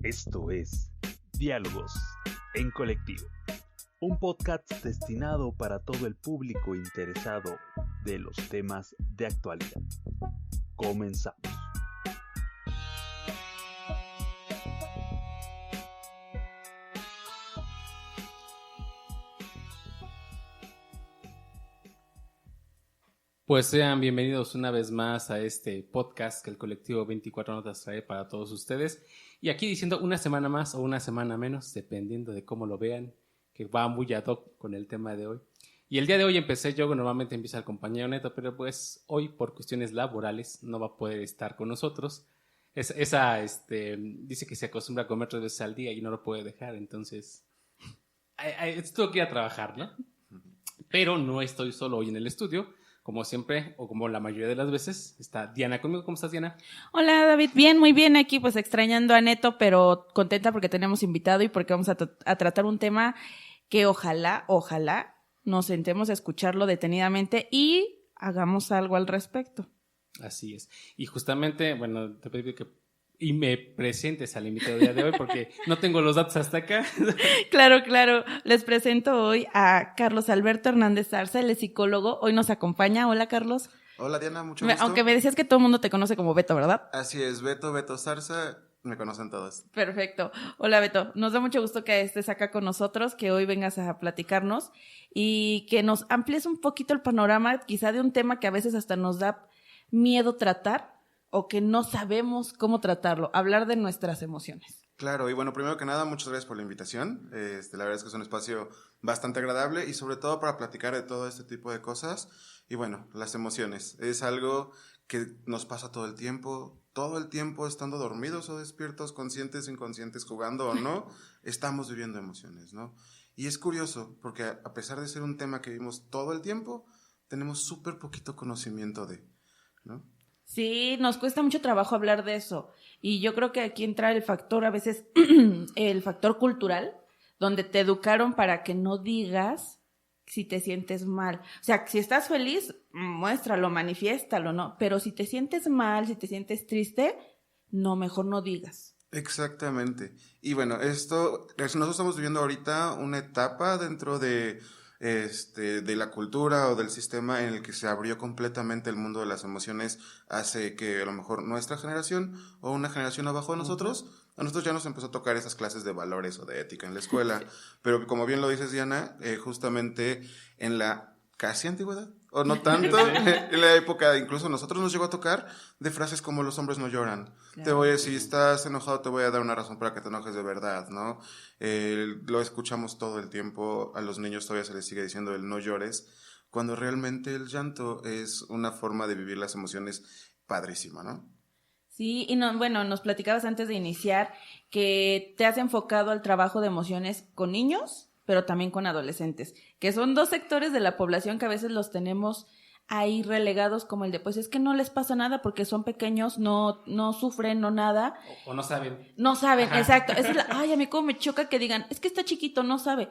Esto es Diálogos en Colectivo, un podcast destinado para todo el público interesado de los temas de actualidad. Comenzamos. Pues sean bienvenidos una vez más a este podcast que el colectivo 24 Notas trae para todos ustedes. Y aquí diciendo una semana más o una semana menos, dependiendo de cómo lo vean, que va muy ad hoc con el tema de hoy. Y el día de hoy empecé yo, normalmente empieza el compañero Neto, pero pues hoy por cuestiones laborales no va a poder estar con nosotros. Dice que se acostumbra a comer 3 veces al día y no lo puede dejar, entonces tengo que ir a trabajar, ¿no? Pero no estoy solo hoy en el estudio. Como siempre, o como la mayoría de las veces, está Diana conmigo. ¿Cómo estás, Diana? Hola, David. Bien, muy bien aquí, pues extrañando a Neto, pero contenta porque tenemos invitado y porque vamos a tratar un tema que ojalá nos sentemos a escucharlo detenidamente y hagamos algo al respecto. Así es. Y justamente, bueno, te pedí que me presentes al invitado del día de hoy porque no tengo los datos hasta acá. Claro. Les presento hoy a Carlos Alberto Hernández Zarza, él es psicólogo. Hoy nos acompaña. Hola, Carlos. Hola, Diana, mucho gusto. Aunque me decías que todo el mundo te conoce como Beto, ¿verdad? Así es, Beto Zarza, me conocen todos. Perfecto. Hola, Beto. Nos da mucho gusto que estés acá con nosotros, que hoy vengas a platicarnos y que nos amplíes un poquito el panorama, quizá de un tema que a veces hasta nos da miedo tratar o que no sabemos cómo tratarlo, hablar de nuestras emociones. Claro, y bueno, primero que nada, muchas gracias por la invitación. La verdad es que es un espacio bastante agradable y sobre todo para platicar de todo este tipo de cosas. Y bueno, las emociones es algo que nos pasa todo el tiempo estando dormidos o despiertos, conscientes, inconscientes, jugando o no, estamos viviendo emociones, ¿no? Y es curioso porque a pesar de ser un tema que vivimos todo el tiempo, tenemos súper poquito conocimiento de, ¿no? Sí, nos cuesta mucho trabajo hablar de eso. Y yo creo que aquí entra el factor, a veces, el factor cultural, donde te educaron para que no digas si te sientes mal. O sea, si estás feliz, muéstralo, manifiéstalo, ¿no? Pero si te sientes mal, si te sientes triste, no, mejor no digas. Exactamente. Y bueno, nosotros estamos viviendo ahorita una etapa dentro de la cultura o del sistema en el que se abrió completamente el mundo de las emociones hace que a lo mejor nuestra generación o una generación abajo de nosotros, a nosotros ya nos empezó a tocar esas clases de valores o de ética en la escuela, pero como bien lo dices, Diana, justamente en la casi antigüedad, o no tanto, en la época, incluso a nosotros nos llegó a tocar de frases como los hombres no lloran. Claro. Te voy a decir, si estás enojado, te voy a dar una razón para que te enojes de verdad, ¿no? Lo escuchamos todo el tiempo, a los niños todavía se les sigue diciendo el no llores, cuando realmente el llanto es una forma de vivir las emociones padrísima, ¿no? Sí, y nos platicabas antes de iniciar que te has enfocado al trabajo de emociones con niños, pero también con adolescentes, que son 2 sectores de la población que a veces los tenemos ahí relegados, como el de, pues es que no les pasa nada porque son pequeños, no sufren, no nada. O no saben. No saben, Ajá. exacto. Ay, a mí como me choca que digan, es que está chiquito, no sabe.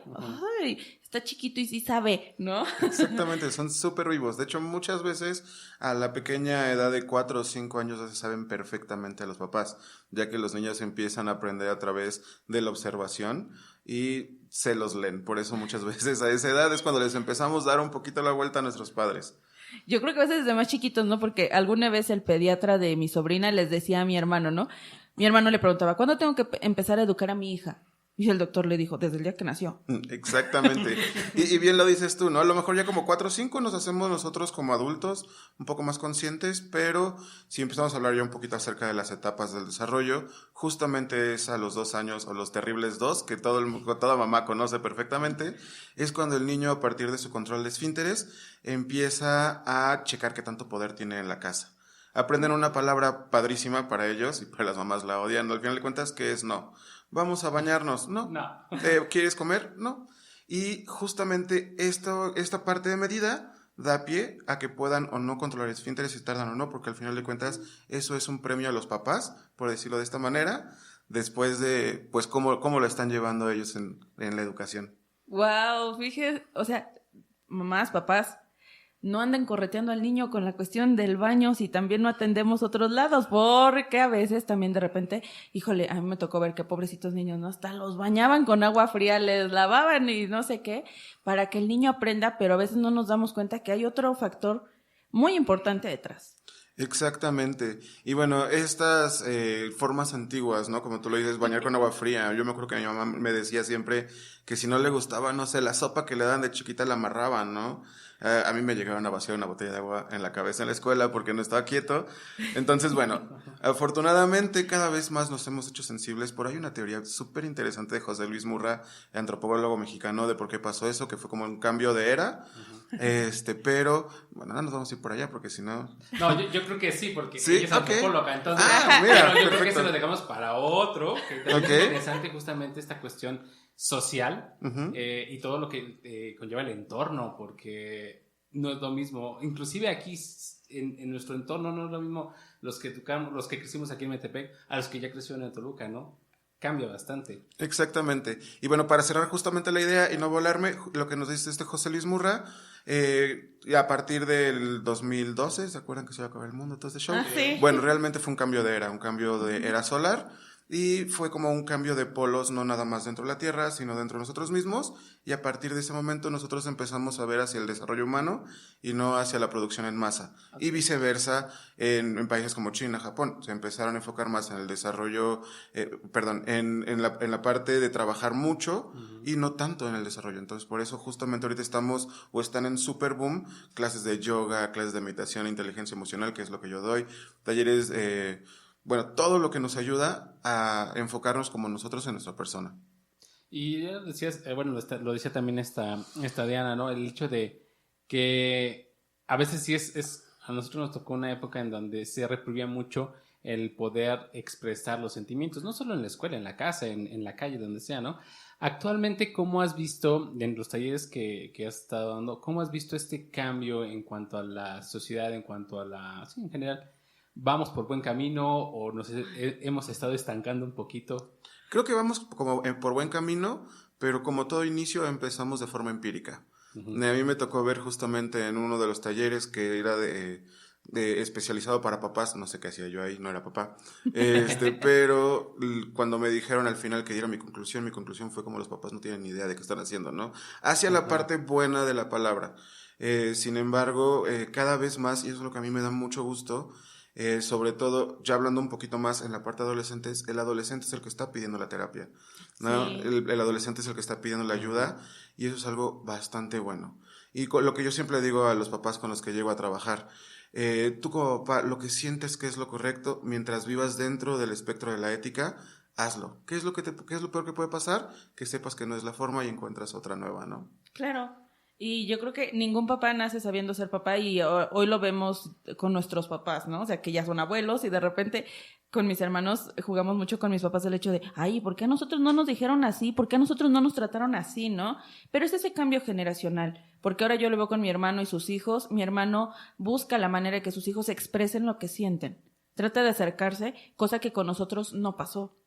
Ay, está chiquito y sí sabe, ¿no? Exactamente, son súper vivos. De hecho, muchas veces a la pequeña edad de 4 o 5 años ya se saben perfectamente a los papás, ya que los niños empiezan a aprender a través de la observación y se los leen. Por eso muchas veces a esa edad es cuando les empezamos a dar un poquito la vuelta a nuestros padres. Yo creo que a veces desde más chiquitos, ¿no? Porque alguna vez el pediatra de mi sobrina les decía a mi hermano, ¿no? Mi hermano le preguntaba, ¿cuándo tengo que empezar a educar a mi hija? Y el doctor le dijo, desde el día que nació. Exactamente. Y bien lo dices tú, ¿no? A lo mejor ya como 4 o 5 nos hacemos nosotros como adultos un poco más conscientes, pero si empezamos a hablar ya un poquito acerca de las etapas del desarrollo, justamente es a los 2 años o los terribles 2, que toda mamá conoce perfectamente, es cuando el niño a partir de su control de esfínteres empieza a checar qué tanto poder tiene en la casa. Aprenden una palabra padrísima para ellos y para las mamás la odian. Al final de cuentas, ¿qué es no? ¿Vamos a bañarnos? No. ¿Quieres comer? No. Y justamente esta parte de medida da pie a que puedan o no controlar esfínteres si tardan o no, porque al final de cuentas eso es un premio a los papás, por decirlo de esta manera, después de pues cómo lo están llevando ellos en la educación. Wow, fíjate, o sea, mamás, papás, no anden correteando al niño con la cuestión del baño si también no atendemos otros lados, porque a veces también de repente, híjole, a mí me tocó ver que pobrecitos niños, ¿no? Hasta los bañaban con agua fría, les lavaban y no sé qué, para que el niño aprenda, pero a veces no nos damos cuenta que hay otro factor muy importante detrás. Exactamente. Y bueno, estas formas antiguas, ¿no? Como tú lo dices, bañar con agua fría. Yo me acuerdo que mi mamá me decía siempre que si no le gustaba, no sé, la sopa que le dan de chiquita la amarraban, ¿no? A mí me llegaron a vaciar una botella de agua en la cabeza en la escuela porque no estaba quieto. Entonces, bueno, afortunadamente cada vez más nos hemos hecho sensibles. Por ahí hay una teoría súper interesante de José Luis Murra, antropólogo mexicano, de por qué pasó eso, que fue como un cambio de era. Pero, bueno, no nos vamos a ir por allá porque si no... No, yo creo que sí, porque ¿Sí? ella es antropóloga, entonces... mira, pero yo creo que perfecto. se lo dejamos para otro, que también es interesante justamente esta cuestión social y todo lo que conlleva el entorno, porque no es lo mismo, inclusive aquí en nuestro entorno no es lo mismo los que crecimos aquí en Metepec a los que ya crecieron en Toluca, ¿no? Cambia bastante. Exactamente. Y bueno, para cerrar justamente la idea y no volarme, lo que nos dice José Luis Murra, a partir del 2012, ¿se acuerdan que se iba a acabar el mundo, todo este show? Sí. Bueno, realmente fue un cambio de era solar, y fue como un cambio de polos, no nada más dentro de la Tierra, sino dentro de nosotros mismos, y a partir de ese momento nosotros empezamos a ver hacia el desarrollo humano y no hacia la producción en masa. Y viceversa, en países como China, Japón, se empezaron a enfocar más en el desarrollo, en la parte de trabajar mucho y no tanto en el desarrollo. Entonces, por eso justamente ahorita están en super boom, clases de yoga, clases de meditación, inteligencia emocional, que es lo que yo doy, talleres, todo lo que nos ayuda a enfocarnos como nosotros en nuestra persona. Y ya decías, lo decía también esta Diana, ¿no? El hecho de que a veces sí a nosotros nos tocó una época en donde se reprimía mucho el poder expresar los sentimientos, no solo en la escuela, en la casa, en la calle, donde sea, ¿no? Actualmente, ¿cómo has visto, en los talleres que has estado dando, cómo has visto este cambio en cuanto a la sociedad, en cuanto a sí, en general? ¿Vamos por buen camino o hemos estado estancando un poquito? Creo que vamos como por buen camino, pero como todo inicio empezamos de forma empírica. A mí me tocó ver justamente en uno de los talleres que era de especializado para papás, no sé qué hacía yo ahí, no era papá, pero cuando me dijeron al final que diera mi conclusión fue como los papás no tienen ni idea de qué están haciendo, ¿no? Hacia la parte buena de la palabra. Sin embargo, cada vez más, y eso es lo que a mí me da mucho gusto, sobre todo, ya hablando un poquito más en la parte de adolescentes, el adolescente es el que está pidiendo la terapia, ¿no? Sí. El adolescente es el que está pidiendo la ayuda, y eso es algo bastante bueno. Y lo que yo siempre digo a los papás con los que llego a trabajar, tú como papá, lo que sientes que es lo correcto, mientras vivas dentro del espectro de la ética, hazlo. ¿Qué es lo peor que puede pasar? Que sepas que no es la forma y encuentras otra nueva, ¿no? Claro. Y yo creo que ningún papá nace sabiendo ser papá, y hoy lo vemos con nuestros papás, ¿no? O sea, que ya son abuelos, y de repente con mis hermanos jugamos mucho con mis papás el hecho de, ay, ¿por qué a nosotros no nos dijeron así? ¿Por qué a nosotros no nos trataron así, no? Pero es ese cambio generacional, porque ahora yo lo veo con mi hermano y sus hijos. Mi hermano busca la manera de que sus hijos expresen lo que sienten, trata de acercarse, cosa que con nosotros no pasó.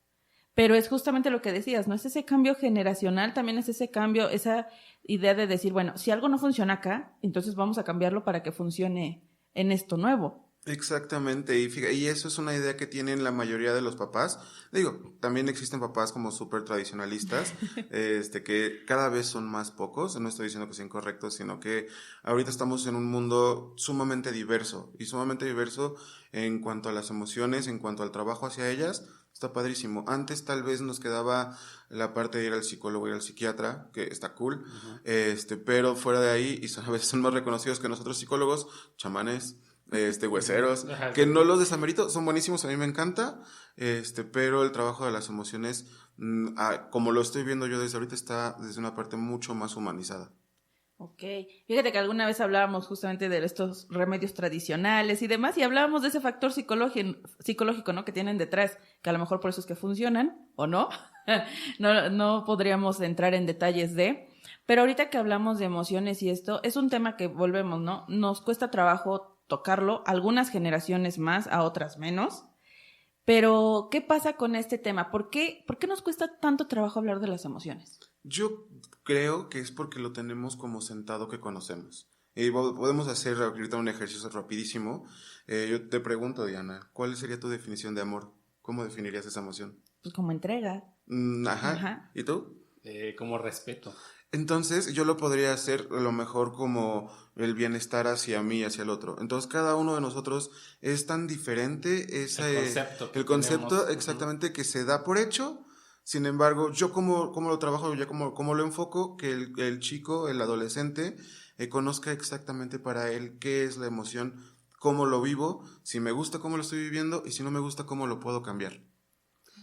Pero es justamente lo que decías, ¿no? Es ese cambio generacional, también es ese cambio, esa idea de decir, bueno, si algo no funciona acá, entonces vamos a cambiarlo para que funcione en esto nuevo. Exactamente, y eso es una idea que tienen la mayoría de los papás. Digo, también existen papás como súper tradicionalistas, que cada vez son más pocos. No estoy diciendo que sean correctos, sino que ahorita estamos en un mundo sumamente diverso en cuanto a las emociones, en cuanto al trabajo hacia ellas. Está padrísimo. Antes tal vez nos quedaba la parte de ir al psicólogo y al psiquiatra, que está cool, pero fuera de ahí, y a veces son más reconocidos que nosotros psicólogos, chamanes, hueseros, que no los desamerito, son buenísimos, a mí me encanta, pero el trabajo de las emociones, como lo estoy viendo yo desde ahorita, está desde una parte mucho más humanizada. Ok, fíjate que alguna vez hablábamos justamente de estos remedios tradicionales y demás, y hablábamos de ese factor psicológico, ¿no? Que tienen detrás, que a lo mejor por eso es que funcionan, o no, no podríamos entrar en detalles pero ahorita que hablamos de emociones y esto, es un tema que volvemos, ¿no? Nos cuesta trabajo tocarlo, algunas generaciones más, a otras menos, pero ¿qué pasa con este tema? ¿Por qué nos cuesta tanto trabajo hablar de las emociones? Yo creo que es porque lo tenemos como sentado que conocemos. Y podemos hacer ahorita un ejercicio rapidísimo. Yo te pregunto, Diana, ¿cuál sería tu definición de amor? ¿Cómo definirías esa emoción? Pues como entrega. Ajá. Ajá. ¿Y tú? Como respeto. Entonces, yo lo podría hacer a lo mejor como el bienestar hacia mí y hacia el otro. Entonces, cada uno de nosotros es tan diferente el concepto tenemos. exactamente que se da por hecho. Sin embargo, yo como lo trabajo, ya como lo enfoco, que el chico, el adolescente, conozca exactamente para él qué es la emoción, cómo lo vivo, si me gusta cómo lo estoy viviendo y si no me gusta cómo lo puedo cambiar.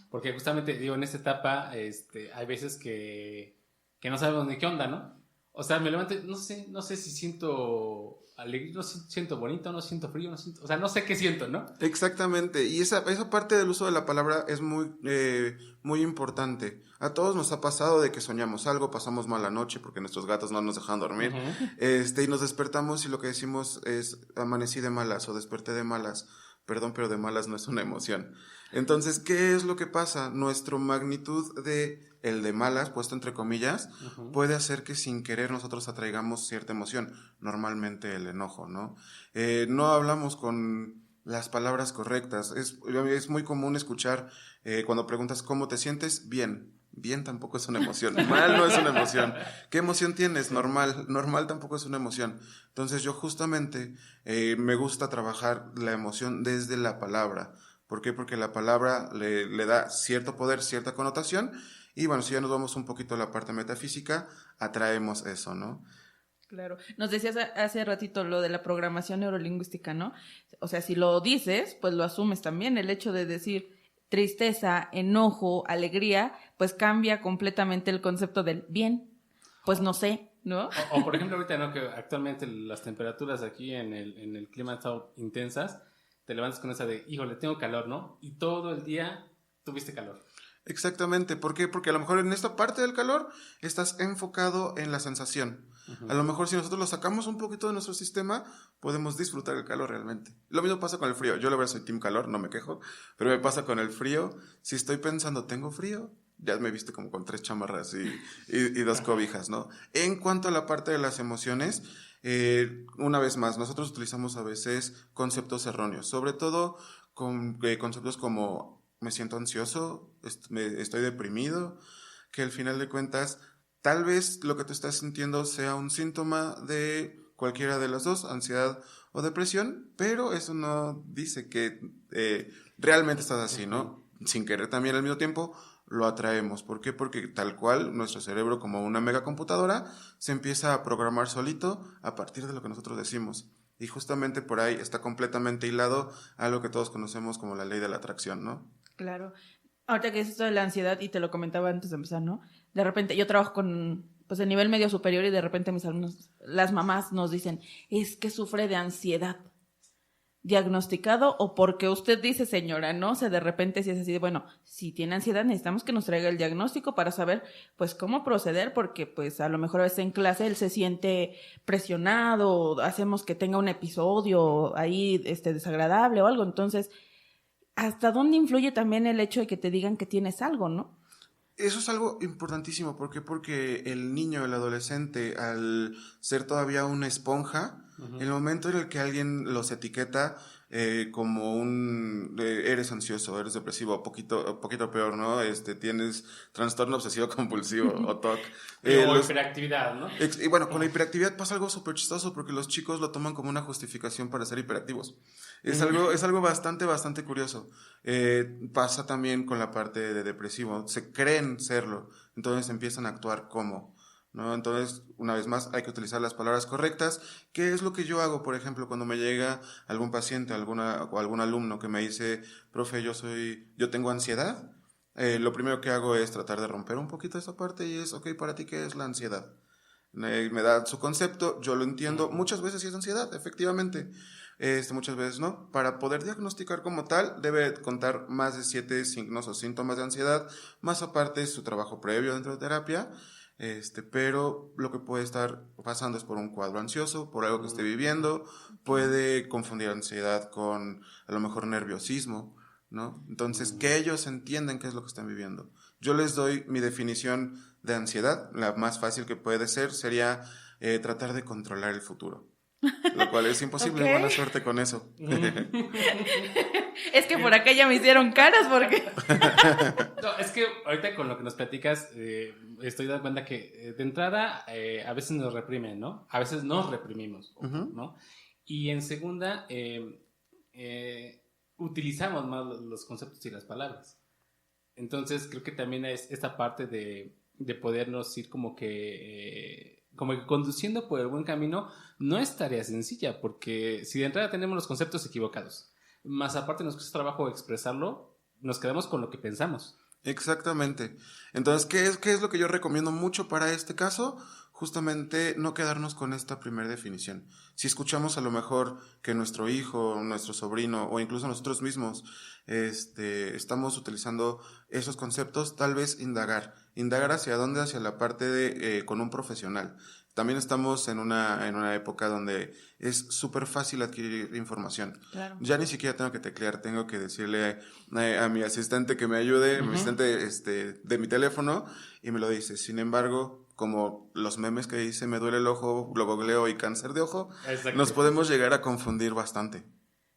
Porque justamente, digo, en esta etapa hay veces que no sabemos ni qué onda, ¿no? O sea, me levanto, no sé si siento alegría, no siento bonito, no siento frío, o sea, no sé qué siento, ¿no? Exactamente, y esa parte del uso de la palabra es muy importante. A todos nos ha pasado de que soñamos algo, pasamos mala noche porque nuestros gatos no nos dejan dormir, y nos despertamos y lo que decimos es amanecí de malas o desperté de malas. Perdón, pero de malas no es una emoción. Entonces, ¿qué es lo que pasa? Nuestra magnitud de el de malas, puesto entre comillas, puede hacer que sin querer nosotros atraigamos cierta emoción. Normalmente el enojo, ¿no? No hablamos con las palabras correctas. Es muy común escuchar cuando preguntas ¿cómo te sientes? Bien. Bien tampoco es una emoción. Mal no es una emoción. ¿Qué emoción tienes? Normal. Normal tampoco es una emoción. Entonces yo justamente me gusta trabajar la emoción desde la palabra. ¿Por qué? Porque la palabra le da cierto poder, cierta connotación. Y bueno, si ya nos vamos un poquito a la parte metafísica, atraemos eso, ¿no? Claro. Nos decías hace ratito lo de la programación neurolingüística, ¿no? O sea, si lo dices, pues lo asumes también. El hecho de decir tristeza, enojo, alegría, pues cambia completamente el concepto del bien. Pues no sé, ¿no? O por ejemplo ahorita, ¿no? Que actualmente las temperaturas aquí en el clima han estado intensas, te levantas con esa de, híjole, tengo calor, ¿no? Y todo el día tuviste calor. Exactamente, ¿por qué? Porque a lo mejor en esta parte del calor estás enfocado en la sensación. A lo mejor si nosotros lo sacamos un poquito de nuestro sistema, podemos disfrutar el calor realmente. Lo mismo pasa con el frío. Yo la verdad soy team calor, no me quejo, pero me pasa con el frío. Si estoy pensando, ¿tengo frío? Ya me viste como con 3 chamarras y 2 cobijas, ¿no? En cuanto a la parte de las emociones, una vez más, nosotros utilizamos a veces conceptos erróneos, sobre todo con conceptos como me siento ansioso, estoy deprimido, que al final de cuentas tal vez lo que tú estás sintiendo sea un síntoma de cualquiera de las dos, ansiedad o depresión, pero eso no dice que realmente estás así, ¿no? Sin querer también al mismo tiempo lo atraemos. ¿Por qué? Porque tal cual nuestro cerebro, como una megacomputadora, se empieza a programar solito a partir de lo que nosotros decimos. Y justamente por ahí está completamente hilado a lo que todos conocemos como la ley de la atracción, ¿no? Claro. Ahorita que es esto de la ansiedad, y te lo comentaba antes de empezar, ¿no? De repente, yo trabajo con, pues, el nivel medio superior y de repente mis alumnos, las mamás nos dicen, es que sufre de ansiedad. ¿Diagnosticado o porque usted dice, señora? No, o sea, de repente si es así de, bueno, si tiene ansiedad necesitamos que nos traiga el diagnóstico para saber, pues, cómo proceder, porque, pues, a lo mejor a veces en clase él se siente presionado, hacemos que tenga un episodio ahí, desagradable o algo, entonces, ¿hasta dónde influye también el hecho de que te digan que tienes algo, no? Eso es algo importantísimo. ¿Por qué? Porque el niño, el adolescente, al ser todavía una esponja, el momento en el que alguien los etiqueta como eres ansioso, eres depresivo, poquito peor, ¿no? Tienes trastorno obsesivo compulsivo o TOC. O hiperactividad, ¿no? Y bueno, con la hiperactividad pasa algo súper chistoso porque los chicos lo toman como una justificación para ser hiperactivos. Es algo bastante curioso. Pasa también con la parte de depresivo. Se creen serlo, entonces empiezan a actuar como, ¿no? Entonces, una vez más, hay que utilizar las palabras correctas. ¿Qué es lo que yo hago, por ejemplo, cuando me llega algún paciente o algún alumno que me dice, profe, yo tengo ansiedad? Lo primero que hago es tratar de romper un poquito esa parte y es, ok, ¿para ti qué es la ansiedad? Me da su concepto, yo lo entiendo. Muchas veces sí es ansiedad, efectivamente. Muchas veces no. Para poder diagnosticar como tal, debe contar más de 7 signos o síntomas de ansiedad, más aparte su trabajo previo dentro de terapia. Pero lo que puede estar pasando es por un cuadro ansioso, por algo que esté viviendo, puede confundir ansiedad con a lo mejor nerviosismo, ¿no? Entonces, que ellos entiendan qué es lo que están viviendo. Yo les doy mi definición de ansiedad, la más fácil que puede ser sería tratar de controlar el futuro. lo cual es imposible. Ok. Buena suerte con eso. Es que por acá ya me hicieron caras porque... No, es que ahorita con lo que nos platicas, estoy dando cuenta que de entrada a veces nos reprimen, ¿no? A veces nos reprimimos, Ujú. ¿no? Y en segunda, utilizamos más los conceptos y las palabras. Entonces creo que también es esta parte de podernos ir como que conduciendo por el buen camino no es tarea sencilla, porque si de entrada tenemos los conceptos equivocados, más aparte nos cuesta trabajo expresarlo, nos quedamos con lo que pensamos. Exactamente. Entonces, ¿qué es lo que yo recomiendo mucho para este caso? Justamente no quedarnos con esta primera definición. Si escuchamos a lo mejor que nuestro hijo, nuestro sobrino o incluso nosotros mismos estamos utilizando esos conceptos, tal vez indagar hacia dónde, hacia la parte de con un profesional. También estamos en una época donde es súper fácil adquirir información. Claro. Ya ni siquiera tengo que teclear, tengo que decirle a mi asistente que me ayude, mi asistente de mi teléfono, y me lo dice. Sin embargo, como los memes que dice me duele el ojo, lo googleo y cáncer de ojo, Exacto. nos podemos llegar a confundir bastante.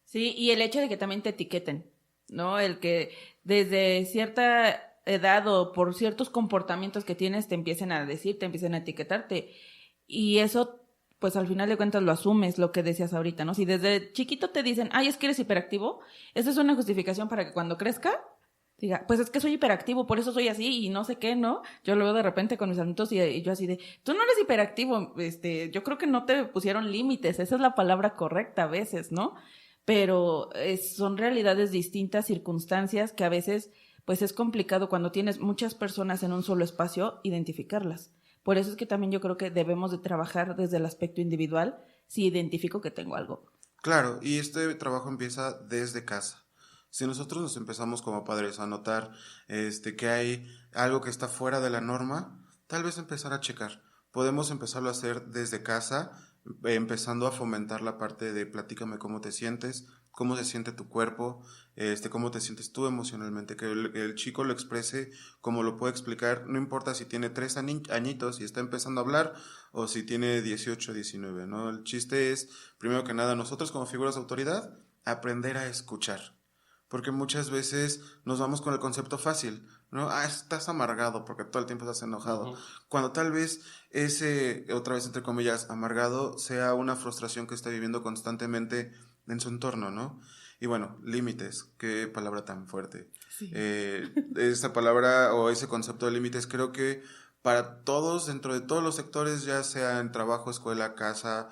Sí, y el hecho de que también te etiqueten, ¿no? El que desde cierta edad o por ciertos comportamientos que tienes te empiecen a decir, te empiecen a etiquetarte. Y eso, pues al final de cuentas lo asumes, lo que decías ahorita, ¿no? Si desde chiquito te dicen, ay, es que eres hiperactivo, esa es una justificación para que cuando crezca, diga, pues es que soy hiperactivo, por eso soy así y no sé qué, ¿no? Yo lo veo de repente con mis adultos y yo así de, tú no eres hiperactivo, yo creo que no te pusieron límites, esa es la palabra correcta a veces, ¿no? Pero son realidades distintas, circunstancias que a veces, pues es complicado cuando tienes muchas personas en un solo espacio, identificarlas. Por eso es que también yo creo que debemos de trabajar desde el aspecto individual si identifico que tengo algo. Claro, y este trabajo empieza desde casa. Si nosotros nos empezamos como padres a notar que hay algo que está fuera de la norma, tal vez empezar a checar. Podemos empezarlo a hacer desde casa, empezando a fomentar la parte de platícame cómo te sientes, cómo se siente tu cuerpo, cómo te sientes tú emocionalmente, que el chico lo exprese como lo puede explicar, no importa si tiene 3 añitos y está empezando a hablar o si tiene 18, 19, ¿no? El chiste es, primero que nada, nosotros como figuras de autoridad, aprender a escuchar. Porque muchas veces nos vamos con el concepto fácil, ¿no? Ah, estás amargado porque todo el tiempo estás enojado. Uh-huh. Cuando tal vez ese, otra vez entre comillas, amargado, sea una frustración que está viviendo constantemente en su entorno, ¿no? Y bueno, límites, qué palabra tan fuerte. Sí. Esa palabra o ese concepto de límites creo que para todos, dentro de todos los sectores, ya sea en trabajo, escuela, casa,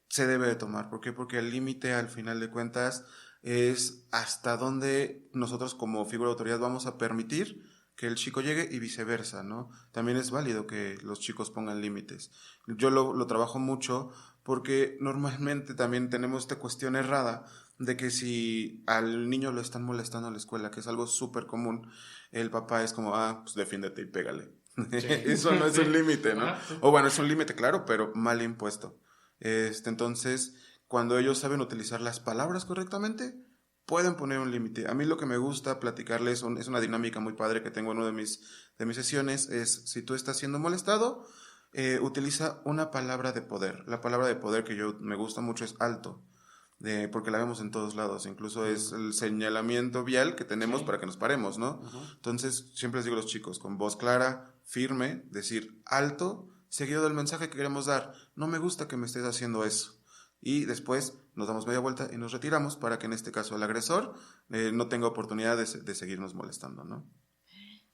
se debe de tomar. ¿Por qué? Porque el límite, al final de cuentas, es hasta dónde nosotros como figura de autoridad vamos a permitir que el chico llegue y viceversa, ¿no? También es válido que los chicos pongan límites. Yo lo trabajo mucho porque normalmente también tenemos esta cuestión errada de que si al niño lo están molestando en la escuela, que es algo súper común, el papá es como, pues defiéndete y pégale. Sí. Eso no es un límite, ¿no? Sí. O bueno, es un límite, claro, pero mal impuesto. Entonces, cuando ellos saben utilizar las palabras correctamente, pueden poner un límite. A mí lo que me gusta platicarles es una dinámica muy padre que tengo en una de mis sesiones, es si tú estás siendo molestado, utiliza una palabra de poder. La palabra de poder que me gusta mucho es alto, porque la vemos en todos lados, incluso es el señalamiento vial que tenemos para que nos paremos, ¿no? Entonces, siempre les digo a los chicos, con voz clara, firme, decir alto, seguido del mensaje que queremos dar. No me gusta que me estés haciendo eso. Y después nos damos media vuelta y nos retiramos para que en este caso el agresor no tenga oportunidad de seguirnos molestando, ¿no?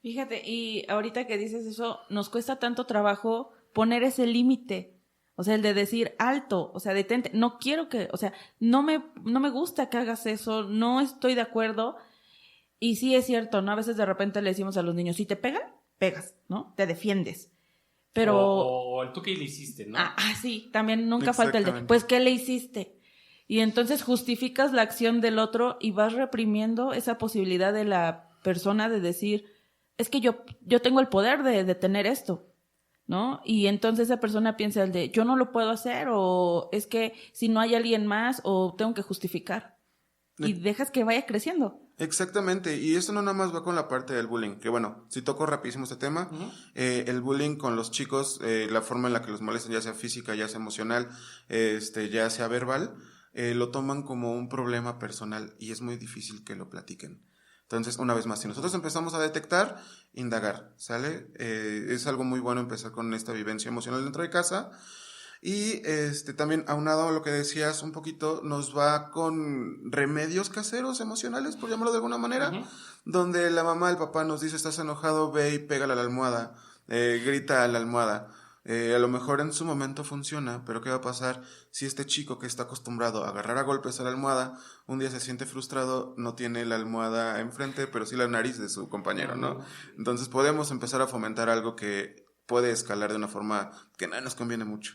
Fíjate, y ahorita que dices eso, nos cuesta tanto trabajo poner ese límite, o sea, el de decir alto, o sea, detente, no quiero que, o sea, no me gusta que hagas eso, no estoy de acuerdo, y sí es cierto, ¿no? A veces de repente le decimos a los niños, si te pegan, pegas, ¿no? Te defiendes. Pero... O el tú que le hiciste, ¿no? Sí, también nunca falta el de, pues, ¿qué le hiciste? Y entonces justificas la acción del otro y vas reprimiendo esa posibilidad de la persona de decir, es que yo tengo el poder de detener esto, ¿no? Y entonces esa persona piensa el de, yo no lo puedo hacer, o es que si no hay alguien más, o tengo que justificar. Y dejas que vaya creciendo. Exactamente, y esto no nada más va con la parte del bullying, que bueno, si toco rapidísimo este tema, el bullying con los chicos, la forma en la que los molestan, ya sea física, ya sea emocional, ya sea verbal, lo toman como un problema personal y es muy difícil que lo platiquen. Entonces, una vez más, si nosotros empezamos a detectar, indagar, ¿sale? Es algo muy bueno empezar con esta vivencia emocional dentro de casa. Y también aunado a lo que decías un poquito, nos va con remedios caseros emocionales, por llamarlo de alguna manera, donde la mamá, el papá nos dice, estás enojado, ve y pégale a la almohada, grita a la almohada. A lo mejor en su momento funciona, pero ¿qué va a pasar si este chico que está acostumbrado a agarrar a golpes a la almohada, un día se siente frustrado, no tiene la almohada enfrente, pero sí la nariz de su compañero, ¿no? Entonces podemos empezar a fomentar algo que puede escalar de una forma que no nos conviene mucho.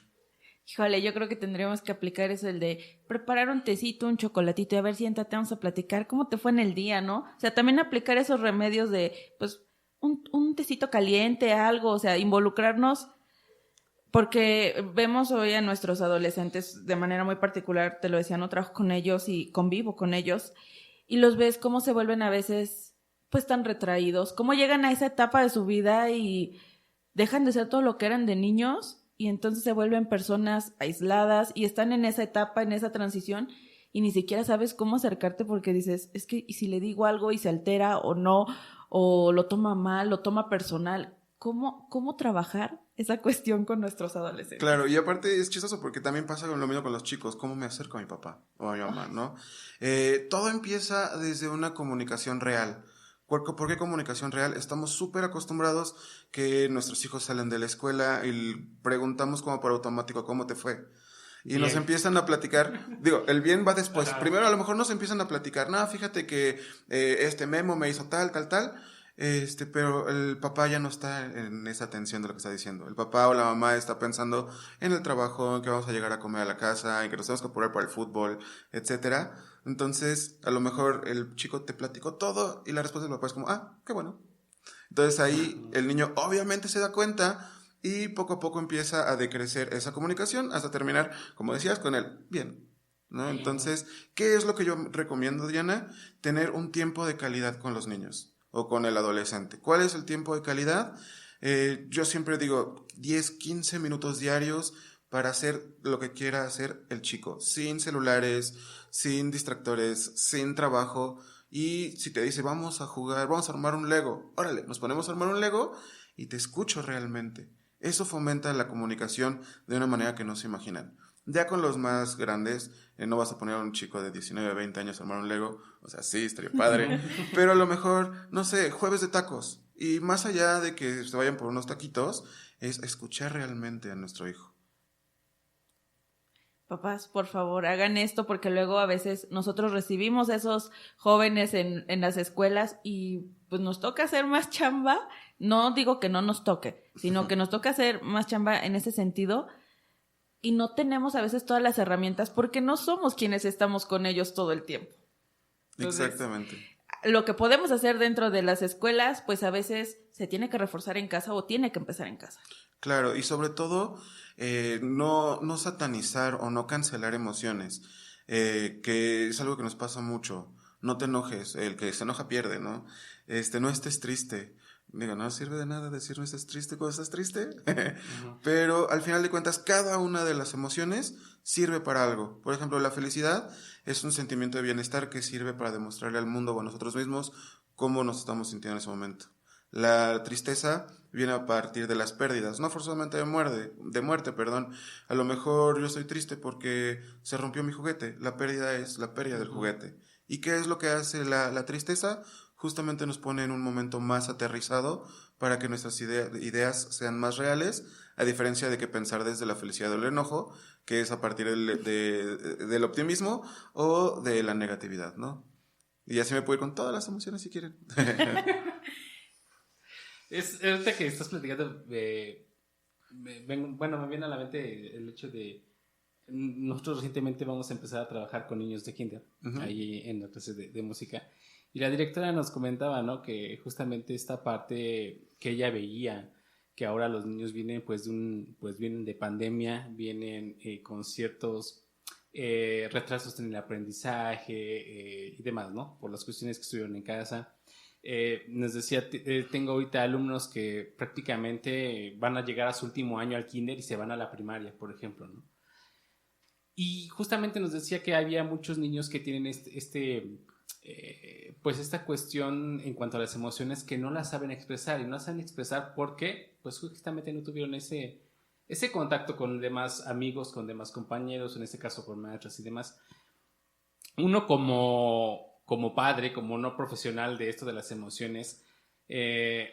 Híjole, yo creo que tendríamos que aplicar eso, el de preparar un tecito, un chocolatito y a ver, siéntate, vamos a platicar cómo te fue en el día, ¿no? O sea, también aplicar esos remedios de, pues, un tecito caliente, algo, o sea, involucrarnos, porque vemos hoy a nuestros adolescentes de manera muy particular, te lo decía, no trabajo con ellos y convivo con ellos, y los ves cómo se vuelven a veces, pues, tan retraídos, cómo llegan a esa etapa de su vida y dejan de ser todo lo que eran de niños y entonces se vuelven personas aisladas y están en esa etapa, en esa transición y ni siquiera sabes cómo acercarte porque dices, es que ¿y si le digo algo y se altera o no? O lo toma mal, lo toma personal. ¿Cómo trabajar esa cuestión con nuestros adolescentes? Claro, y aparte es chistoso porque también pasa lo mismo con los chicos, cómo me acerco a mi papá o a mi mamá, ¿no? Todo empieza desde una comunicación real. ¿Por qué comunicación real? Estamos súper acostumbrados que nuestros hijos salen de la escuela y preguntamos como por automático, ¿cómo te fue? Y bien. Nos empiezan a platicar, digo, el bien va después. Ajá. Primero a lo mejor nos empiezan a platicar, no, fíjate que este Memo me hizo tal, pero el papá ya no está en esa atención de lo que está diciendo. El papá o la mamá está pensando en el trabajo, en que vamos a llegar a comer a la casa, en que nos tenemos que apurar para el fútbol, etcétera. Entonces, a lo mejor el chico te platicó todo y la respuesta del papá es como, qué bueno. Entonces ahí el niño obviamente se da cuenta y poco a poco empieza a decrecer esa comunicación hasta terminar, como decías, con el bien, ¿no? Entonces, ¿qué es lo que yo recomiendo, Diana? Tener un tiempo de calidad con los niños o con el adolescente. ¿Cuál es el tiempo de calidad? Yo siempre digo 10, 15 minutos diarios para hacer lo que quiera hacer el chico, sin celulares, sin distractores, sin trabajo. Y si te dice, vamos a jugar, vamos a armar un Lego, órale, nos ponemos a armar un Lego y te escucho realmente. Eso fomenta la comunicación de una manera que no se imaginan. Ya con los más grandes, no vas a poner a un chico de 19, 20 años a armar un Lego, o sea, sí, estaría padre, pero a lo mejor, no sé, jueves de tacos. Y más allá de que se vayan por unos taquitos, es escuchar realmente a nuestro hijo. Papás, por favor, hagan esto porque luego a veces nosotros recibimos a esos jóvenes en las escuelas y pues nos toca hacer más chamba. No digo que no nos toque, sino que nos toca hacer más chamba en ese sentido y no tenemos a veces todas las herramientas porque no somos quienes estamos con ellos todo el tiempo. Entonces, exactamente. Lo que podemos hacer dentro de las escuelas, pues a veces se tiene que reforzar en casa o tiene que empezar en casa. Claro, y sobre todo no satanizar o no cancelar emociones, que es algo que nos pasa mucho. No te enojes, el que se enoja pierde, ¿no? No estés triste. Digo, no sirve de nada decir no estés triste cuando estás triste, pero al final de cuentas cada una de las emociones sirve para algo. Por ejemplo, la felicidad es un sentimiento de bienestar que sirve para demostrarle al mundo o a nosotros mismos cómo nos estamos sintiendo en ese momento. La tristeza viene a partir de las pérdidas, no forzosamente de muerte. A lo mejor yo estoy triste porque se rompió mi juguete. La pérdida es la pérdida del juguete. ¿Y qué es lo que hace la tristeza? Justamente nos pone en un momento más aterrizado para que nuestras ideas sean más reales, a diferencia de que pensar desde la felicidad o el enojo, que es a partir del optimismo o de la negatividad, ¿no? Y así me puedo ir con todas las emociones si quieren. Ahorita que estás platicando, me viene a la mente el hecho de nosotros recientemente vamos a empezar a trabajar con niños de kinder, ahí en la clase de música, y la directora nos comentaba, ¿no? Que justamente esta parte que ella veía, que ahora los niños vienen vienen de pandemia, vienen con ciertos retrasos en el aprendizaje y demás, ¿no? Por las cuestiones que estuvieron en casa. Nos decía, tengo ahorita alumnos que prácticamente van a llegar a su último año al kinder y se van a la primaria, por ejemplo, ¿no? Y justamente nos decía que había muchos niños que tienen pues esta cuestión en cuanto a las emociones que no las saben expresar, y no las saben expresar porque pues justamente no tuvieron ese contacto con demás amigos, con demás compañeros, en este caso con maestras y demás. Uno como padre, como no profesional de esto de las emociones,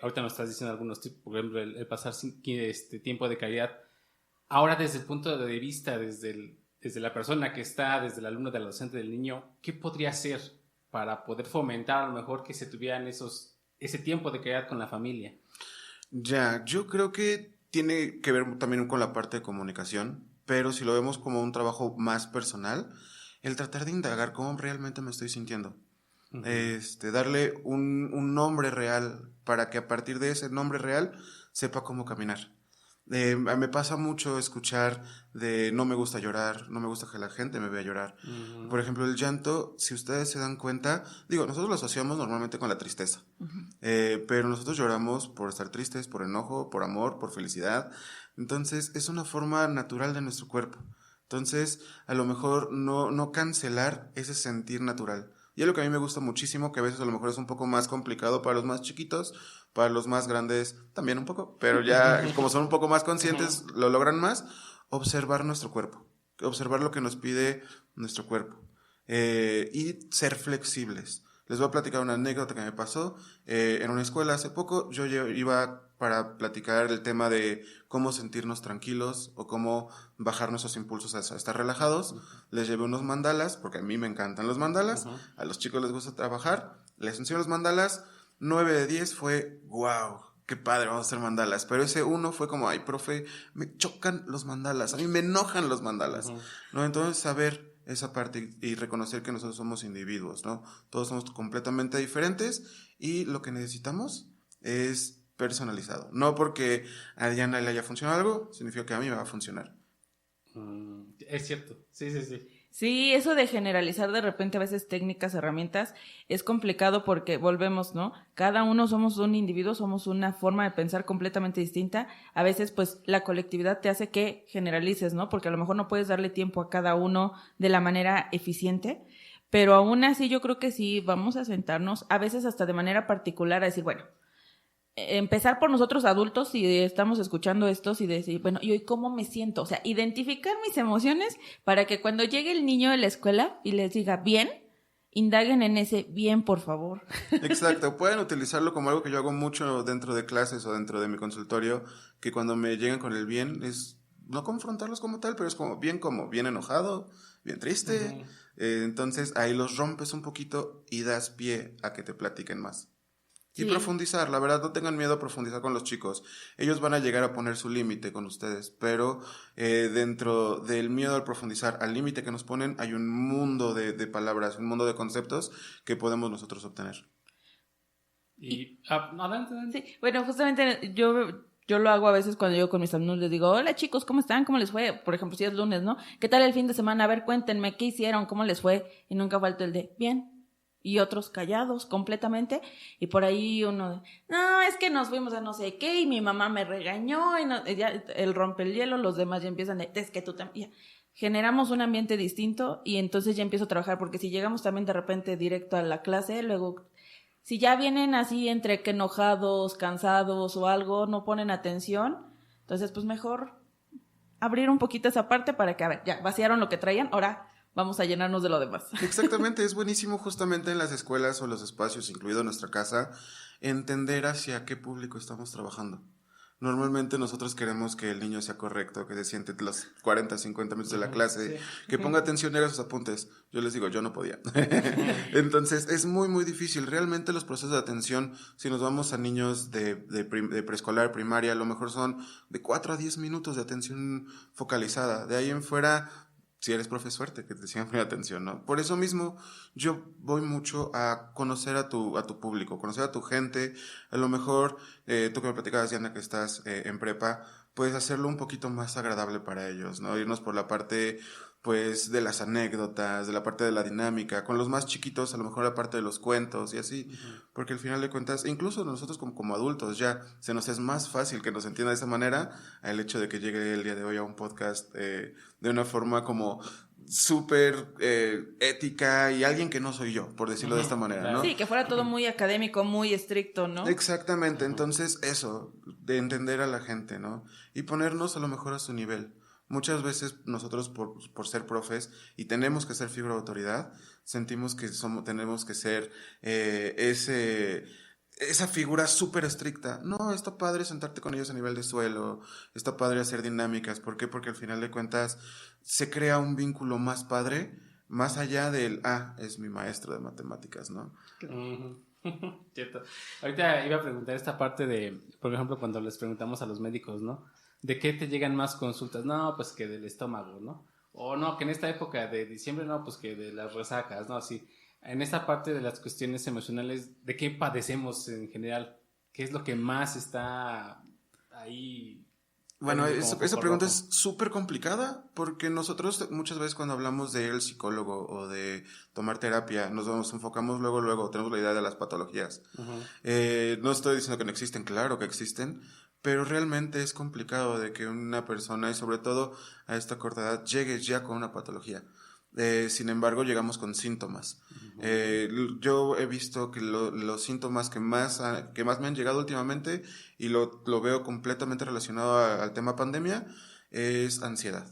ahorita nos estás diciendo algunos tips, por ejemplo, el pasar tiempo de calidad. Ahora, desde el punto de vista, desde la persona que está, desde el alumno, del docente, del niño, ¿qué podría hacer para poder fomentar a lo mejor que se tuvieran ese tiempo de calidad con la familia? Ya, yo creo que tiene que ver también con la parte de comunicación, pero si lo vemos como un trabajo más personal, el tratar de indagar cómo realmente me estoy sintiendo. Uh-huh. Darle un nombre real para que a partir de ese nombre real sepa cómo caminar. Me pasa mucho escuchar de no me gusta llorar, no me gusta que la gente me vea llorar. Uh-huh. Por ejemplo, el llanto, si ustedes se dan cuenta, nosotros lo asociamos normalmente con la tristeza. Uh-huh. Pero nosotros lloramos por estar tristes, por enojo, por amor, por felicidad. Entonces, es una forma natural de nuestro cuerpo. Entonces, a lo mejor no cancelar ese sentir natural. Y es lo que a mí me gusta muchísimo, que a veces a lo mejor es un poco más complicado para los más chiquitos, para los más grandes también un poco, pero ya como son un poco más conscientes, lo logran más, observar nuestro cuerpo, observar lo que nos pide nuestro cuerpo, y ser flexibles. Les voy a platicar una anécdota que me pasó en una escuela hace poco. Yo iba para platicar el tema de cómo sentirnos tranquilos o cómo bajar nuestros impulsos a estar relajados. Uh-huh. Les llevé unos mandalas, porque a mí me encantan los mandalas. Uh-huh. A los chicos les gusta trabajar. Les enseñé los mandalas. 9 de 10 fue, wow, qué padre, vamos a hacer mandalas. Pero ese 1 fue como, ay, profe, me chocan los mandalas. A mí me enojan los mandalas. Uh-huh. ¿No? Entonces, saber esa parte y reconocer que nosotros somos individuos, ¿no? Todos somos completamente diferentes y lo que necesitamos es personalizado. No porque a Diana le haya funcionado algo, significa que a mí me va a funcionar. Es cierto, sí. Sí, eso de generalizar de repente a veces técnicas, herramientas, es complicado porque volvemos, ¿no? Cada uno somos un individuo, somos una forma de pensar completamente distinta. A veces, pues, la colectividad te hace que generalices, ¿no? Porque a lo mejor no puedes darle tiempo a cada uno de la manera eficiente, pero aún así yo creo que sí vamos a sentarnos, a veces hasta de manera particular, a decir, bueno, empezar por nosotros adultos si estamos escuchando esto y decir, bueno, ¿y hoy cómo me siento? O sea, identificar mis emociones para que cuando llegue el niño de la escuela y les diga bien, indaguen en ese bien, por favor. Exacto, pueden utilizarlo como algo que yo hago mucho dentro de clases o dentro de mi consultorio, que cuando me llegan con el bien es no confrontarlos como tal, pero es como bien enojado, bien triste. Uh-huh. Entonces ahí los rompes un poquito y das pie a que te platiquen más. Y sí. Profundizar, la verdad, no tengan miedo a profundizar con los chicos. Ellos van a llegar a poner su límite con ustedes, pero dentro del miedo al profundizar, al límite que nos ponen, hay un mundo de palabras, un mundo de conceptos que podemos nosotros obtener. Y adelante. Sí, bueno, justamente yo lo hago a veces cuando yo con mis alumnos les digo, hola chicos, ¿cómo están? ¿Cómo les fue? Por ejemplo, si es lunes, ¿no? ¿Qué tal el fin de semana? A ver, cuéntenme, ¿qué hicieron? ¿Cómo les fue? Y nunca falta el de, bien. Y otros callados completamente, y por ahí uno, no, es que nos fuimos a no sé qué, y mi mamá me regañó, y ya el rompehielo, los demás ya empiezan de, es que tú también, generamos un ambiente distinto, y entonces ya empiezo a trabajar, porque si llegamos también de repente directo a la clase, luego, si ya vienen así entre que enojados, cansados o algo, no ponen atención, entonces pues mejor abrir un poquito esa parte para que, a ver, ya vaciaron lo que traían, ahora vamos a llenarnos de lo demás. Exactamente, es buenísimo justamente en las escuelas o los espacios, incluido nuestra casa, entender hacia qué público estamos trabajando. Normalmente nosotros queremos que el niño sea correcto, que se siente los 40, 50 minutos de la clase, sí. Que ponga atención y haga sus apuntes. Yo les digo, yo no podía. Entonces, es muy, muy difícil. Realmente los procesos de atención, si nos vamos a niños de preescolar, primaria, a lo mejor son de 4 a 10 minutos de atención focalizada. De ahí en fuera, si eres profe, suerte, que te sigan poniendo atención, ¿no? Por eso mismo, yo voy mucho a conocer a tu público, conocer a tu gente. A lo mejor, tú que me platicabas, Diana, que estás en prepa, puedes hacerlo un poquito más agradable para ellos, ¿no? Irnos por la parte, pues de las anécdotas, de la parte de la dinámica, con los más chiquitos a lo mejor la parte de los cuentos y así, porque al final de cuentas, incluso nosotros como adultos ya se nos es más fácil que nos entienda de esa manera al hecho de que llegue el día de hoy a un podcast de una forma como súper ética y alguien que no soy yo, por decirlo de esta manera, ¿no? Sí, que fuera todo muy académico, muy estricto, ¿no? Exactamente, entonces eso, de entender a la gente, ¿no? Y ponernos a lo mejor a su nivel. Muchas veces nosotros por ser profes y tenemos que ser figura de autoridad, sentimos que tenemos que ser esa figura súper estricta. No, está padre sentarte con ellos a nivel de suelo, está padre hacer dinámicas. ¿Por qué? Porque al final de cuentas se crea un vínculo más padre, más allá del, es mi maestro de matemáticas, ¿no? Cierto. Ahorita iba a preguntar esta parte de, por ejemplo, cuando les preguntamos a los médicos, ¿no? ¿De qué te llegan más consultas? No, pues que del estómago, ¿no? O no, que en esta época de diciembre, no, pues que de las resacas, ¿no? Así, en esta parte de las cuestiones emocionales, ¿de qué padecemos en general? ¿Qué es lo que más está ahí? Bueno, esa pregunta es súper complicada porque nosotros muchas veces cuando hablamos de ir al psicólogo o de tomar terapia, nos enfocamos luego, tenemos la idea de las patologías. No estoy diciendo que no existen, claro que existen, pero realmente es complicado de que una persona, y sobre todo a esta corta edad, llegue ya con una patología. Sin embargo, llegamos con síntomas. Yo he visto que los síntomas que más me han llegado últimamente, y lo veo completamente relacionado al tema pandemia, es ansiedad.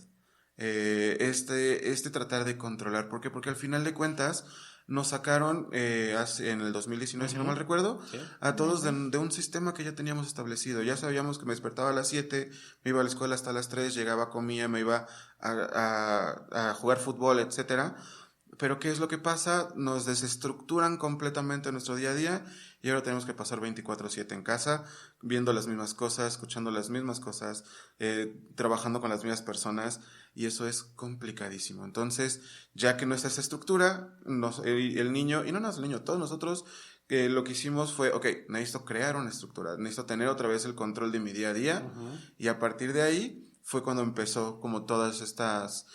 Este tratar de controlar. ¿Por qué? Porque al final de cuentas nos sacaron en el 2019, si no mal recuerdo, a todos de un sistema que ya teníamos establecido. Ya sabíamos que me despertaba a las 7, me iba a la escuela hasta las 3, llegaba, comía, me iba a jugar fútbol, etcétera. Pero ¿qué es lo que pasa? Nos desestructuran completamente nuestro día a día y ahora tenemos que pasar 24/7 en casa, viendo las mismas cosas, escuchando las mismas cosas, trabajando con las mismas personas, y eso es complicadísimo. Entonces, ya que no está esa estructura, el niño, y no nada el niño, todos nosotros, lo que hicimos fue, necesito crear una estructura, necesito tener otra vez el control de mi día a día, y a partir de ahí fue cuando empezó como todas estos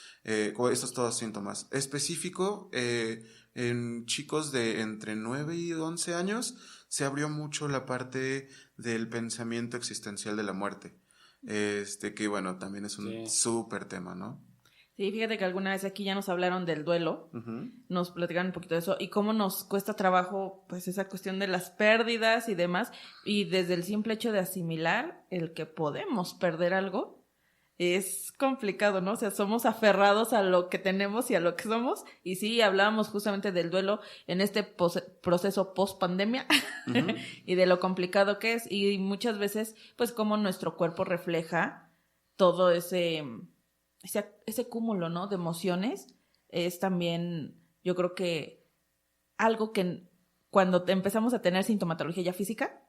todos síntomas. Específico, en chicos de entre 9 y 11 años, se abrió mucho la parte del pensamiento existencial de la muerte. Que bueno, también es un súper tema, ¿no? Sí, fíjate que alguna vez aquí ya nos hablaron del duelo, nos platicaron un poquito de eso y cómo nos cuesta trabajo pues esa cuestión de las pérdidas y demás, y desde el simple hecho de asimilar el que podemos perder algo, es complicado, ¿no? O sea, somos aferrados a lo que tenemos y a lo que somos. Y sí, hablábamos justamente del duelo en este proceso post-pandemia y de lo complicado que es. Y muchas veces, pues, cómo nuestro cuerpo refleja todo ese cúmulo, ¿no? De emociones. Es también, yo creo que algo que cuando empezamos a tener sintomatología ya física,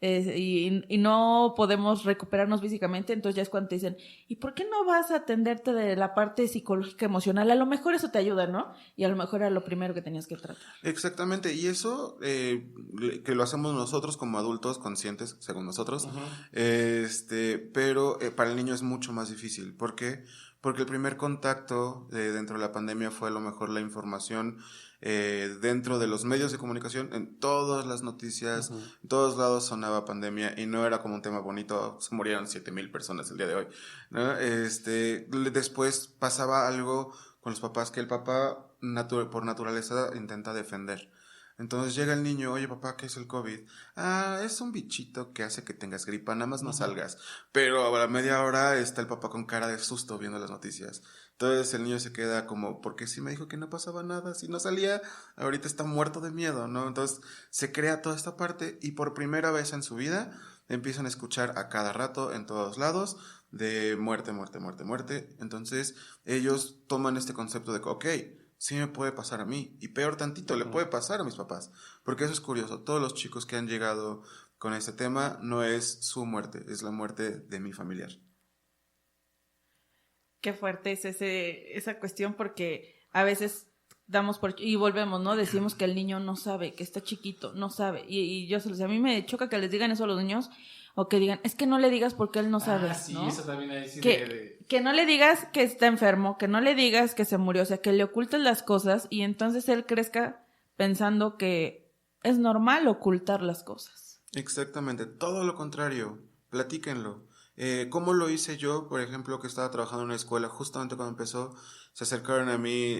y no podemos recuperarnos físicamente, entonces ya es cuando te dicen, ¿y por qué no vas a atenderte de la parte psicológica emocional? A lo mejor eso te ayuda, ¿no? Y a lo mejor era lo primero que tenías que tratar. Exactamente, y eso que lo hacemos nosotros como adultos conscientes, según nosotros, pero para el niño es mucho más difícil. ¿Por qué? Porque el primer contacto dentro de la pandemia fue a lo mejor la información dentro de los medios de comunicación, en todas las noticias, en todos lados sonaba pandemia y no era como un tema bonito, se murieron 7,000 personas el día de hoy, ¿no? Después pasaba algo con los papás que el papá por naturaleza intenta defender. Entonces llega el niño, oye papá, ¿qué es el COVID? Es un bichito que hace que tengas gripa, nada más no salgas. Pero a la media hora está el papá con cara de susto viendo las noticias. Entonces el niño se queda como, ¿por qué si me dijo que no pasaba nada? Si no salía, ahorita está muerto de miedo, ¿no? Entonces se crea toda esta parte y por primera vez en su vida empiezan a escuchar a cada rato, en todos lados, de muerte, muerte, muerte, muerte. Entonces ellos toman este concepto de que, sí me puede pasar a mí, y peor tantito, le puede pasar a mis papás, porque eso es curioso, todos los chicos que han llegado con este tema no es su muerte, es la muerte de mi familiar. Qué fuerte es esa cuestión, porque a veces y volvemos, ¿no? Decimos que el niño no sabe, que está chiquito, no sabe. Y yo a mí me choca que les digan eso a los niños, o que digan, es que no le digas porque él no sabe, sí, ¿no? eso también hay Que no le digas que está enfermo, que no le digas que se murió, o sea, que le ocultes las cosas y entonces él crezca pensando que es normal ocultar las cosas. Exactamente, todo lo contrario, platíquenlo. ¿Cómo lo hice yo? Por ejemplo, que estaba trabajando en una escuela, justamente cuando empezó, se acercaron a mí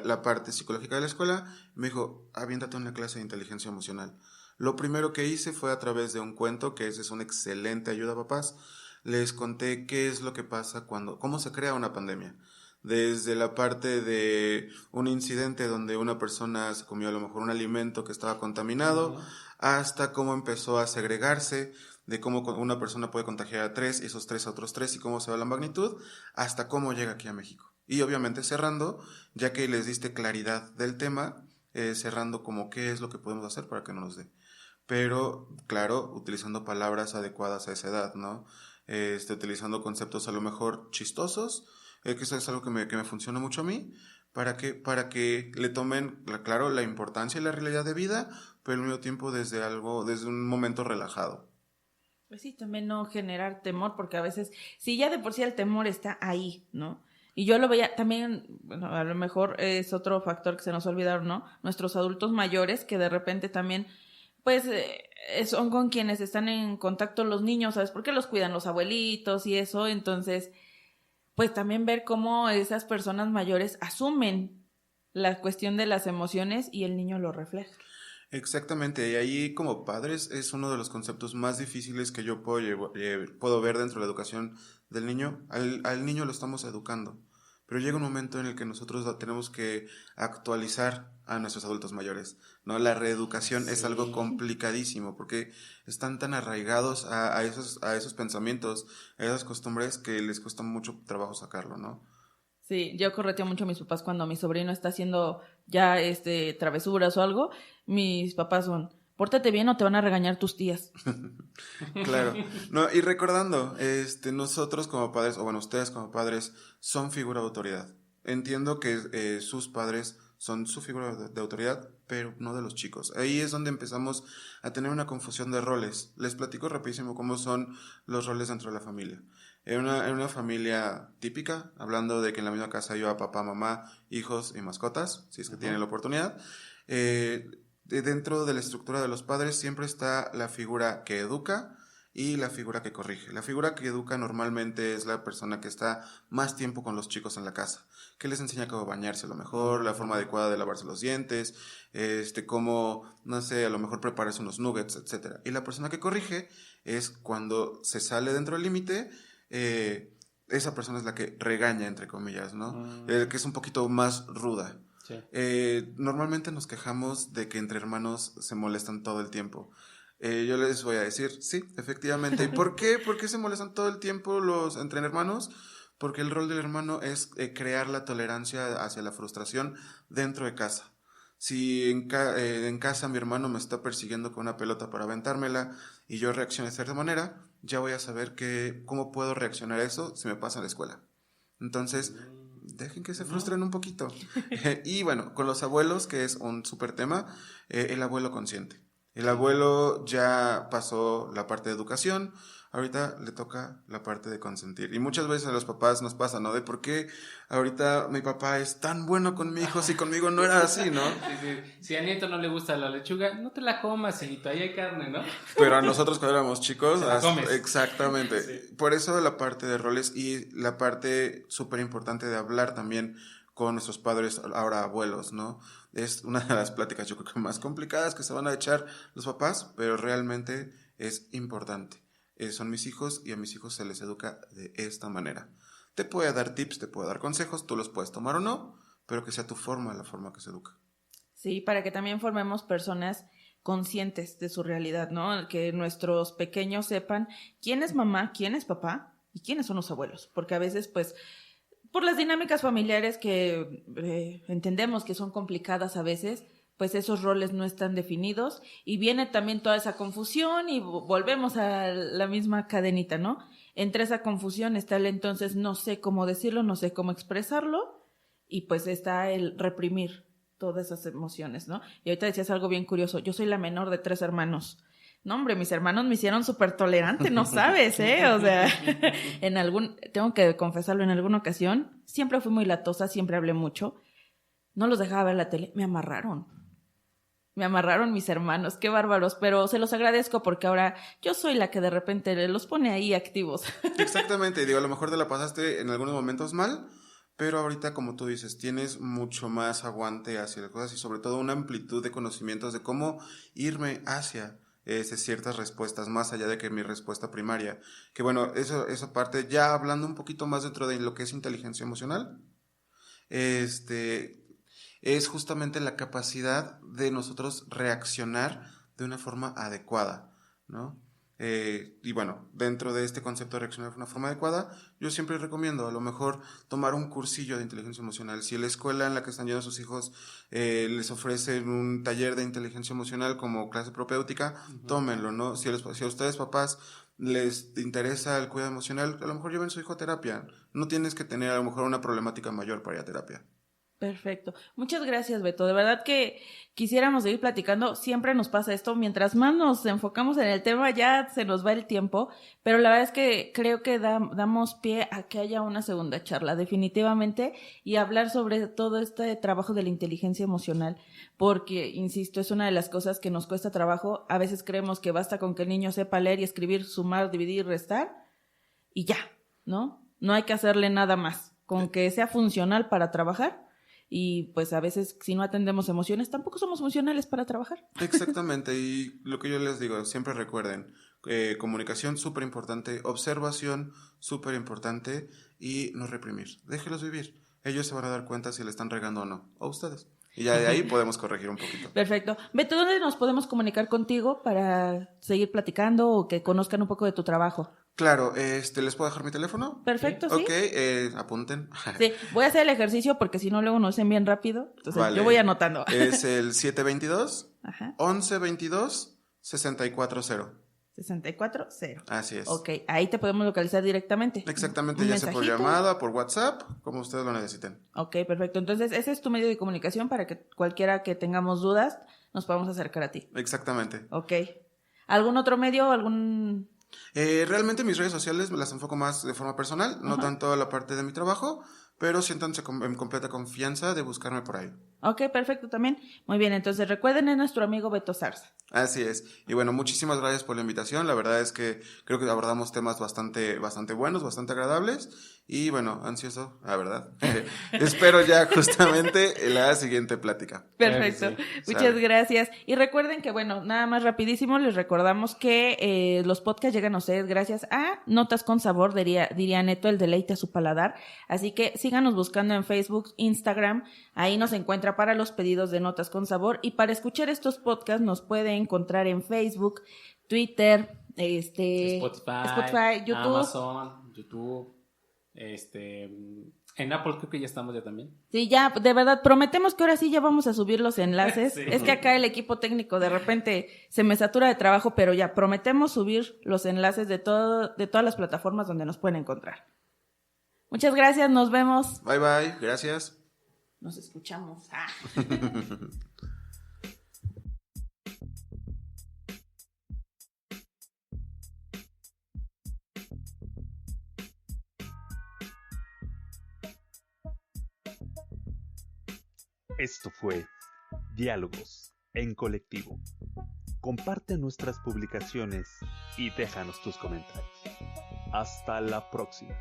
la parte psicológica de la escuela, y me dijo, aviéntate una clase de inteligencia emocional. Lo primero que hice fue a través de un cuento, que ese es una excelente ayuda a papás. Les conté qué es lo que pasa cómo se crea una pandemia. Desde la parte de un incidente donde una persona se comió a lo mejor un alimento que estaba contaminado, hasta cómo empezó a segregarse, de cómo una persona puede contagiar a 3, esos 3 a otros 3 y cómo se va la magnitud, hasta cómo llega aquí a México. Y obviamente cerrando, ya que les diste claridad del tema, cerrando como qué es lo que podemos hacer para que no nos dé. Pero, claro, utilizando palabras adecuadas a esa edad, ¿no? Utilizando conceptos a lo mejor chistosos, que eso es algo que me funciona mucho a mí, para que le tomen, claro, la importancia y la realidad de vida, pero al mismo tiempo desde un momento relajado. Pues sí, también no generar temor, porque a veces, si ya de por sí el temor está ahí, ¿no? Y yo lo veía también, bueno, a lo mejor es otro factor que se nos olvidaron, ¿no? Nuestros adultos mayores que de repente también, pues, son con quienes están en contacto los niños, ¿sabes? Porque los cuidan los abuelitos y eso, entonces, pues también ver cómo esas personas mayores asumen la cuestión de las emociones y el niño lo refleja. Exactamente, y ahí como padres es uno de los conceptos más difíciles que yo puedo ver dentro de la educación del niño. Al niño lo estamos educando, pero llega un momento en el que nosotros tenemos que actualizar a nuestros adultos mayores, ¿no? La reeducación es algo complicadísimo porque están tan arraigados a esos pensamientos, a esas costumbres que les cuesta mucho trabajo sacarlo, ¿no? Sí, yo correteo mucho a mis papás cuando mi sobrino está haciendo ya travesuras o algo. Mis papás son, pórtate bien o te van a regañar tus tías. Claro. No, y recordando, nosotros como padres, o bueno, ustedes como padres, son figura de autoridad. Entiendo que sus padres son su figura de autoridad, pero no de los chicos. Ahí es donde empezamos a tener una confusión de roles. Les platico rapidísimo cómo son los roles dentro de la familia. En una familia típica, hablando de que en la misma casa iba papá, mamá, hijos y mascotas, si es que tienen la oportunidad, dentro de la estructura de los padres siempre está la figura que educa y la figura que corrige. La figura que educa normalmente es la persona que está más tiempo con los chicos en la casa, que les enseña cómo bañarse a lo mejor, la forma adecuada de lavarse los dientes, cómo, no sé, a lo mejor prepararse unos nuggets, etc. Y la persona que corrige es cuando se sale dentro del límite, esa persona es la que regaña, entre comillas, ¿no? Que es un poquito más ruda. Sí. Normalmente nos quejamos de que entre hermanos se molestan todo el tiempo. Yo les voy a decir, sí, efectivamente. ¿Y por qué? ¿Por qué se molestan todo el tiempo los entre hermanos? Porque el rol del hermano es crear la tolerancia hacia la frustración dentro de casa. Si en casa mi hermano me está persiguiendo con una pelota para aventármela y yo reacciono de cierta manera, ya voy a saber cómo puedo reaccionar a eso si me pasa en la escuela. Entonces, dejen que se frustren un poquito. Y bueno, con los abuelos, que es un súper tema, el abuelo consciente. El abuelo ya pasó la parte de educación, ahorita le toca la parte de consentir. Y muchas veces a los papás nos pasa, ¿no? De por qué ahorita mi papá es tan bueno con mi hijo si conmigo no era así, ¿no? Sí. Si a Nieto no le gusta la lechuga, no te la comas, hijito, ahí hay carne, ¿no? Pero a nosotros cuando éramos chicos, la comes. Exactamente. Sí. Por eso la parte de roles y la parte súper importante de hablar también con nuestros padres, ahora abuelos, ¿no? Es una de las pláticas yo creo que más complicadas que se van a echar los papás, pero realmente es importante. Son mis hijos y a mis hijos se les educa de esta manera. Te puede dar tips, te puede dar consejos, tú los puedes tomar o no, pero que sea tu forma, la forma que se educa. Sí, para que también formemos personas conscientes de su realidad, ¿no? Que nuestros pequeños sepan quién es mamá, quién es papá y quiénes son los abuelos, porque a veces pues por las dinámicas familiares que entendemos que son complicadas a veces, pues esos roles no están definidos y viene también toda esa confusión y volvemos a la misma cadenita, ¿no? Entre esa confusión está el entonces no sé cómo decirlo, no sé cómo expresarlo y pues está el reprimir todas esas emociones, ¿no? Y ahorita decías algo bien curioso, yo soy la menor de 3 hermanos. No, hombre, mis hermanos me hicieron súper tolerante, no sabes, ¿eh? O sea, tengo que confesarlo, en alguna ocasión, siempre fui muy latosa, siempre hablé mucho, no los dejaba ver la tele, me amarraron mis hermanos, qué bárbaros, pero se los agradezco porque ahora yo soy la que de repente los pone ahí activos. Exactamente, digo, a lo mejor te la pasaste en algunos momentos mal, pero ahorita, como tú dices, tienes mucho más aguante hacia las cosas y sobre todo una amplitud de conocimientos de cómo irme hacia ciertas respuestas, más allá de que mi respuesta primaria. Que bueno, esa parte, ya hablando un poquito más dentro de lo que es inteligencia emocional, es justamente la capacidad de nosotros reaccionar de una forma adecuada, ¿no? Y bueno, dentro de este concepto de reaccionar de una forma adecuada, yo siempre recomiendo a lo mejor tomar un cursillo de inteligencia emocional. Si la escuela en la que están yendo sus hijos les ofrecen un taller de inteligencia emocional como clase propéutica, tómenlo, ¿no? Si a ustedes papás les interesa el cuidado emocional, a lo mejor lleven su hijo a terapia. No tienes que tener a lo mejor una problemática mayor para ir a terapia. Perfecto. Muchas gracias, Beto. De verdad que quisiéramos seguir platicando. Siempre nos pasa esto. Mientras más nos enfocamos en el tema, ya se nos va el tiempo. Pero la verdad es que creo que damos pie a que haya una segunda charla, definitivamente, y hablar sobre todo este trabajo de la inteligencia emocional. Porque, insisto, es una de las cosas que nos cuesta trabajo. A veces creemos que basta con que el niño sepa leer y escribir, sumar, dividir, restar, y ya, ¿no? No hay que hacerle nada más. Con que sea funcional para trabajar. Y pues a veces si no atendemos emociones tampoco somos funcionales para trabajar. Exactamente, y lo que yo les digo, siempre recuerden, comunicación súper importante, observación súper importante y no reprimir, déjelos vivir, ellos se van a dar cuenta si le están regando o no, o ustedes, y ya de ahí podemos corregir un poquito. Perfecto. Beto, ¿dónde nos podemos comunicar contigo para seguir platicando o que conozcan un poco de tu trabajo? Claro, ¿les puedo dejar mi teléfono? Perfecto, sí. Ok, apunten. Sí, voy a hacer el ejercicio porque si no luego nos hacen bien rápido. Entonces vale. Yo voy anotando. Es el 722 Ajá. 1122 640. 640. Así es. Ok, ahí te podemos localizar directamente. Exactamente, ¿Un ya sea por mensajito? llamada, por WhatsApp, como ustedes lo necesiten. Ok, perfecto. Entonces ese es tu medio de comunicación para que cualquiera que tengamos dudas nos podamos acercar a ti. Exactamente. Ok. ¿Algún otro medio? Realmente mis redes sociales me las enfoco más de forma personal, no tanto a la parte de mi trabajo, pero siéntanse en completa confianza de buscarme por ahí. Ok, perfecto también. Muy bien, entonces recuerden, es nuestro amigo Beto Zarza. Así es. Y bueno, muchísimas gracias por la invitación. La verdad es que creo que abordamos temas bastante buenos, bastante agradables. Y bueno, ansioso, la verdad. Espero ya justamente la siguiente plática. Perfecto. Sí. Muchas Sale. gracias. Y recuerden que, bueno, nada más rapidísimo, les recordamos que los podcasts llegan a ustedes gracias a Notas con Sabor, diría Neto, el deleite a su paladar. Así que síganos buscando en Facebook, Instagram. Ahí nos encuentra para los pedidos de Notas con Sabor. Y para escuchar estos podcasts nos puede encontrar en Facebook, Twitter, Spotify, YouTube. Amazon, YouTube, en Apple creo que ya estamos ya también. Sí, ya, de verdad, prometemos que ahora sí ya vamos a subir los enlaces. Sí. Es que acá el equipo técnico de repente se me satura de trabajo, pero ya prometemos subir los enlaces de todas las plataformas donde nos pueden encontrar. Muchas gracias, nos vemos. Bye bye, gracias. Nos escuchamos. Esto fue Diálogos en Colectivo. Comparte nuestras publicaciones y déjanos tus comentarios. Hasta la próxima.